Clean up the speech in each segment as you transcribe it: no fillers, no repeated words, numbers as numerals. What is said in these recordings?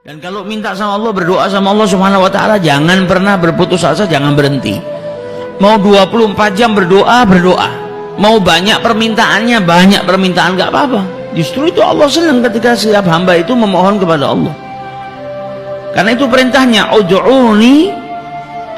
Dan kalau minta sama Allah, berdoa sama Allah Subhanahu wa taala, jangan pernah berputus asa, jangan berhenti. Mau 24 jam berdoa, berdoa. Mau banyak permintaannya, banyak permintaan, gak apa-apa. Justru itu Allah senang ketika setiap hamba itu memohon kepada Allah. Karena itu perintahnya, ud'uni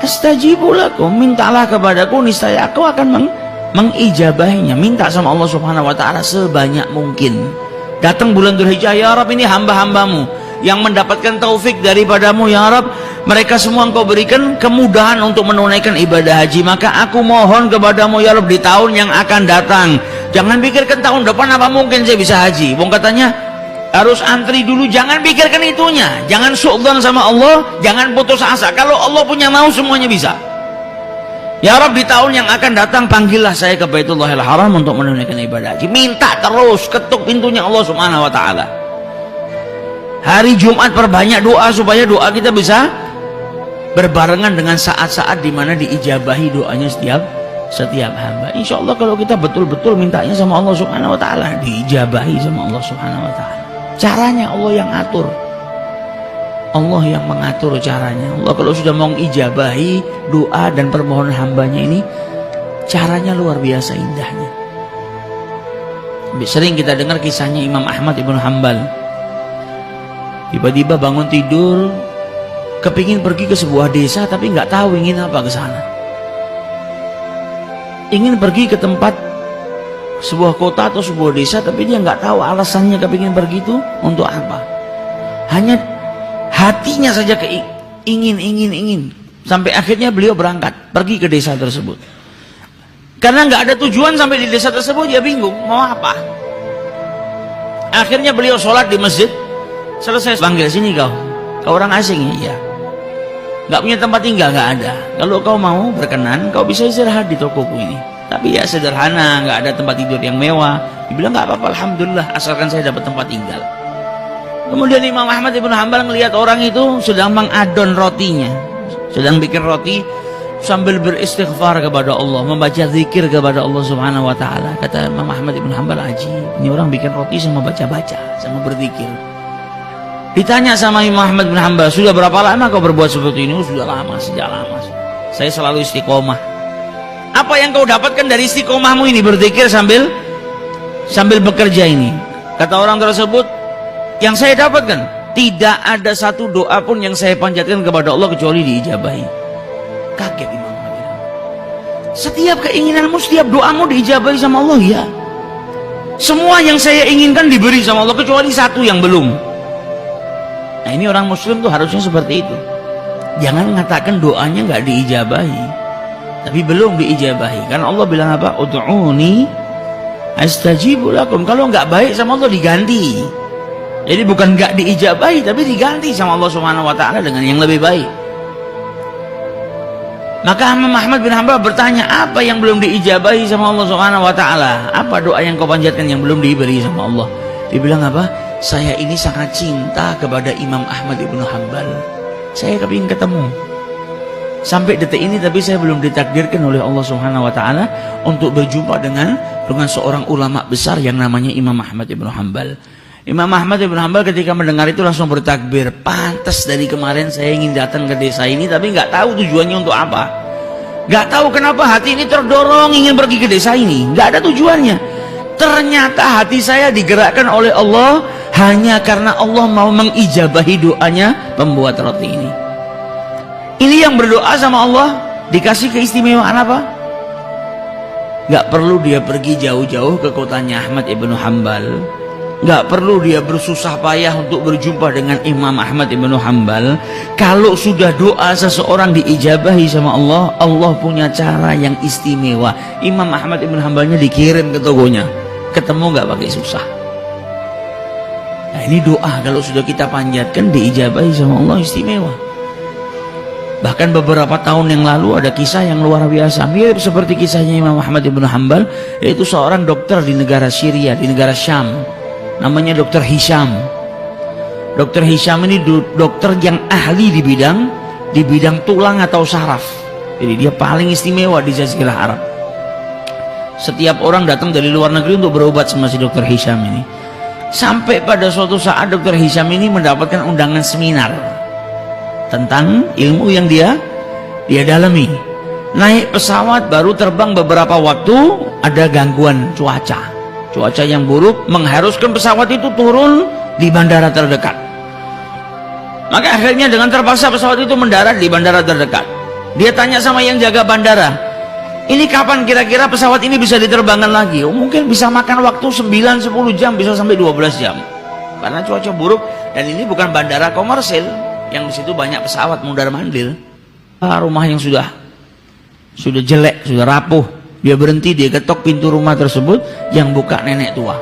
astajibu lakum, mintalah kepadaku niscaya aku akan mengijabahinya. Minta sama Allah Subhanahu wa taala sebanyak mungkin. Datang bulan Dzulhijjah, ya Rabb, ini hamba-hambamu yang mendapatkan taufik daripadamu, ya Rabb, mereka semua engkau berikan kemudahan untuk menunaikan ibadah haji, maka aku mohon kepadamu, ya Rabb, di tahun yang akan datang. Jangan pikirkan tahun depan apa mungkin saya bisa haji. Wong katanya harus antri dulu, jangan pikirkan itunya. Jangan suudzon sama Allah, jangan putus asa. Kalau Allah punya mau, semuanya bisa. Ya Rabb, di tahun yang akan datang panggillah saya ke Baitullahil Haram untuk menunaikan ibadah haji. Minta terus, ketuk pintunya Allah Subhanahu wa taala. Hari Jumat perbanyak doa supaya doa kita bisa berbarengan dengan saat-saat di mana diijabahi doanya setiap hamba. Insya Allah kalau kita betul-betul mintanya sama Allah Subhanahu wa taala, diijabahi sama Allah Subhanahu wa taala. Caranya Allah yang atur. Allah yang mengatur caranya. Allah kalau sudah mau mengijabahi doa dan permohonan hambanya ini, caranya luar biasa indahnya. Sering kita dengar kisahnya Imam Ahmad ibn Hanbal. Tiba-tiba bangun tidur, kepingin pergi ke sebuah desa tapi nggak tahu ingin apa ke sana. Ingin pergi ke tempat sebuah kota atau sebuah desa tapi dia nggak tahu alasannya kepingin pergi itu untuk apa. Hanya hatinya saja ingin. Sampai akhirnya beliau berangkat pergi ke desa tersebut. Karena nggak ada tujuan sampai di desa tersebut, dia bingung mau apa. Akhirnya beliau sholat di masjid. Selesai panggil, sini kau orang asing ya, nggak punya tempat tinggal, nggak ada. Kalau kau mau berkenan, kau bisa istirahat di tokoku ini, tapi ya sederhana, nggak ada tempat tidur yang mewah. Dibilang nggak apa-apa, alhamdulillah, asalkan saya dapat tempat tinggal. Kemudian Imam Ahmad ibn Hanbal melihat orang itu sedang mengadon rotinya, sedang bikin roti sambil beristighfar kepada Allah, membaca zikir kepada Allah Subhanahu wa taala. Kata Imam Ahmad ibn Hanbal, ajib, ini orang bikin roti sama baca-baca, sama berzikir. Ditanya sama Imam Ahmad bin Hanbal, sudah berapa lama kau berbuat seperti ini? Sudah lama, sejak lama. Saya selalu istiqomah. Apa yang kau dapatkan dari istiqomahmu ini, berzikir sambil bekerja ini? Kata orang tersebut, yang saya dapatkan, tidak ada satu doa pun yang saya panjatkan kepada Allah kecuali diijabahi. Kaget Imam Ahmad bin Hanbal. Setiap keinginanmu, setiap doamu diijabahi sama Allah, ya. Semua yang saya inginkan diberi sama Allah kecuali satu yang belum. Nah, ini orang muslim tuh harusnya seperti itu. Jangan mengatakan doanya nggak diijabahi, tapi belum diijabahi. Karena Allah bilang apa? Ud'uni astajibu lakum. Kalau nggak baik sama Allah diganti. Jadi bukan nggak diijabahi, tapi diganti sama Allah Subhanahu wa taala dengan yang lebih baik. Maka Imam Ahmad bin Hanbal bertanya, apa yang belum diijabahi sama Allah Subhanahu wa taala? Apa doa yang kau panjatkan yang belum diberi sama Allah? Dibilang apa? Saya ini sangat cinta kepada Imam Ahmad ibn Hanbal. Saya kepingin ketemu. Sampai detik ini tapi saya belum ditakdirkan oleh Allah Subhanahu wa taala untuk berjumpa dengan seorang ulama besar yang namanya Imam Ahmad ibn Hanbal. Imam Ahmad ibn Hanbal ketika mendengar itu langsung bertakbir. Pantas dari kemarin saya ingin datang ke desa ini tapi nggak tahu tujuannya untuk apa. Nggak tahu kenapa hati ini terdorong ingin pergi ke desa ini. Nggak ada tujuannya. Ternyata hati saya digerakkan oleh Allah hanya karena Allah mau mengijabahi doanya pembuat roti ini. Ini yang berdoa sama Allah dikasih keistimewaan apa? Gak perlu dia pergi jauh-jauh ke kotanya Ahmad ibn Hanbal. Gak perlu dia bersusah payah untuk berjumpa dengan Imam Ahmad ibn Hanbal. Kalau sudah doa seseorang diijabahi sama Allah, Allah punya cara yang istimewa. Imam Ahmad ibn Hanbalnya dikirim ke togonya, ketemu gak pakai susah. Nah, ini doa kalau sudah kita panjatkan diijabahi sama Allah istimewa. Bahkan beberapa tahun yang lalu ada kisah yang luar biasa, mirip seperti kisahnya Imam Ahmad ibn Hanbal, yaitu seorang dokter di negara Syria, di negara Syam, namanya Dr. Hisham. Dr. Hisham ini dokter yang ahli di bidang tulang atau saraf. Jadi dia paling istimewa di Jazirah Arab. Setiap orang datang dari luar negeri untuk berobat sama si Dr. Hisham ini. Sampai pada suatu saat Dr. Hisham ini mendapatkan undangan seminar tentang ilmu yang dia dalami. Naik pesawat baru terbang beberapa waktu, ada gangguan cuaca yang buruk mengharuskan pesawat itu turun di bandara terdekat. Maka akhirnya dengan terpaksa pesawat itu mendarat di bandara terdekat. Dia tanya sama yang jaga bandara, ini kapan kira-kira pesawat ini bisa diterbangkan lagi? Oh, mungkin bisa makan waktu 9-10 jam, bisa sampai 12 jam karena cuaca buruk. Dan ini bukan bandara komersil yang di situ banyak pesawat mundar-mandir. Rumah yang sudah jelek, sudah rapuh. Dia berhenti, dia ketok pintu rumah tersebut, yang buka nenek tua,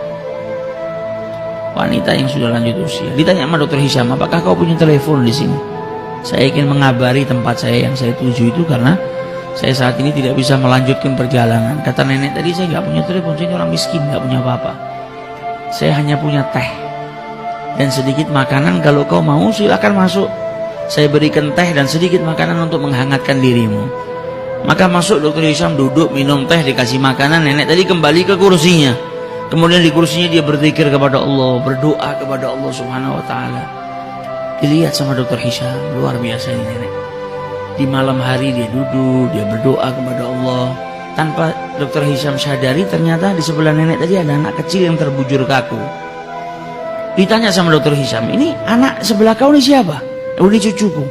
wanita yang sudah lanjut usia. Ditanya sama Dr. Hisham, apakah kau punya telepon di sini? Saya ingin mengabari tempat saya yang saya tuju itu karena saya saat ini tidak bisa melanjutkan perjalanan. Kata nenek tadi, saya nggak punya telepon, saya orang miskin, nggak punya apa-apa. Saya hanya punya teh dan sedikit makanan. Kalau kau mau silakan masuk. Saya berikan teh dan sedikit makanan untuk menghangatkan dirimu. Maka masuk Dr. Hisham, duduk, minum teh, dikasih makanan. Nenek tadi kembali ke kursinya. Kemudian di kursinya dia berzikir kepada Allah, berdoa kepada Allah Subhanahu wa Ta'ala. Dilihat sama Dr. Hisham, luar biasa ini nenek. Di malam hari dia duduk, dia berdoa kepada Allah. Tanpa Dr. Hisham sadari, ternyata di sebelah nenek tadi ada anak kecil yang terbujur kaku. Ditanya sama Dr. Hisham, ini anak sebelah kau ini siapa? Oh, ini cucuku.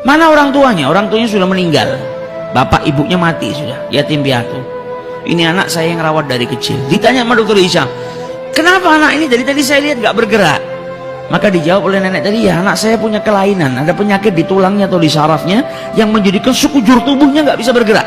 Mana orang tuanya? Orang tuanya sudah meninggal. Bapak ibunya mati sudah, yatim piatu. Ini anak saya yang rawat dari kecil. Ditanya sama Dr. Hisham, kenapa anak ini dari tadi saya lihat gak bergerak? Maka dijawab oleh nenek tadi, ya anak saya punya kelainan, ada penyakit di tulangnya atau di sarafnya yang menjadikan sekujur tubuhnya gak bisa bergerak.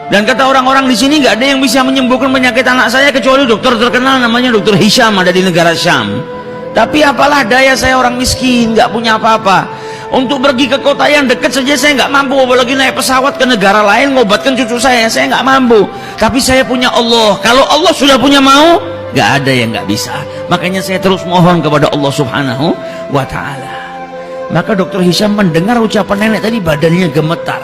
Dan kata orang-orang di sini gak ada yang bisa menyembuhkan penyakit anak saya kecuali dokter terkenal namanya Dr. Hisham, ada di negara Syam. Tapi apalah daya, saya orang miskin, gak punya apa-apa. Untuk pergi ke kota yang dekat saja saya nggak mampu, apalagi naik pesawat ke negara lain ngobatkan cucu saya nggak mampu. Tapi saya punya Allah. Kalau Allah sudah punya mau, nggak ada yang nggak bisa. Makanya saya terus mohon kepada Allah Subhanahu wa Ta'ala. Maka Dr. Hisham mendengar ucapan nenek tadi, badannya gemetar.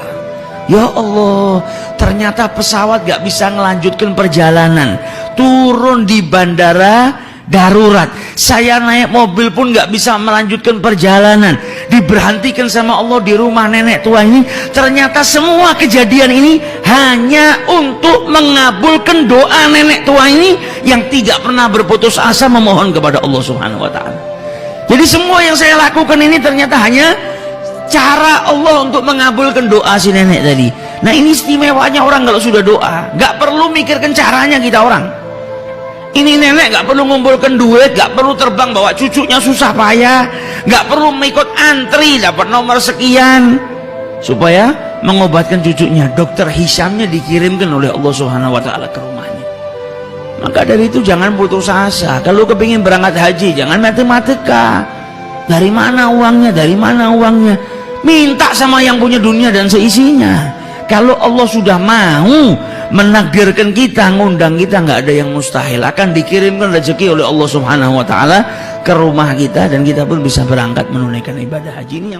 Ya Allah, ternyata pesawat nggak bisa melanjutkan perjalanan, turun di bandara darurat. Saya naik mobil pun nggak bisa melanjutkan perjalanan, diberhentikan sama Allah di rumah nenek tua ini. Ternyata semua kejadian ini hanya untuk mengabulkan doa nenek tua ini yang tidak pernah berputus asa memohon kepada Allah Subhanahu wa Ta'ala. Jadi semua yang saya lakukan ini ternyata hanya cara Allah untuk mengabulkan doa si nenek tadi. Nah, ini istimewanya orang kalau sudah doa, nggak perlu mikirkan caranya kita orang. Ini nenek gak perlu ngumpulkan duit, gak perlu terbang bawa cucunya susah payah, gak perlu mengikut antri dapat nomor sekian supaya mengobatkan cucunya. Dokter Hishamnya dikirimkan oleh Allah Subhanahu wa Ta'ala ke rumahnya. Maka dari itu jangan putus asa. Kalau kepingin berangkat haji, jangan matematika. Dari mana uangnya? Dari mana uangnya? Minta sama yang punya dunia dan seisinya. Kalau Allah sudah mau menakdirkan kita, ngundang kita, nggak ada yang mustahil. Akan dikirimkan rezeki oleh Allah Subhanahu wa Ta'ala ke rumah kita dan kita pun bisa berangkat menunaikan ibadah haji ini yang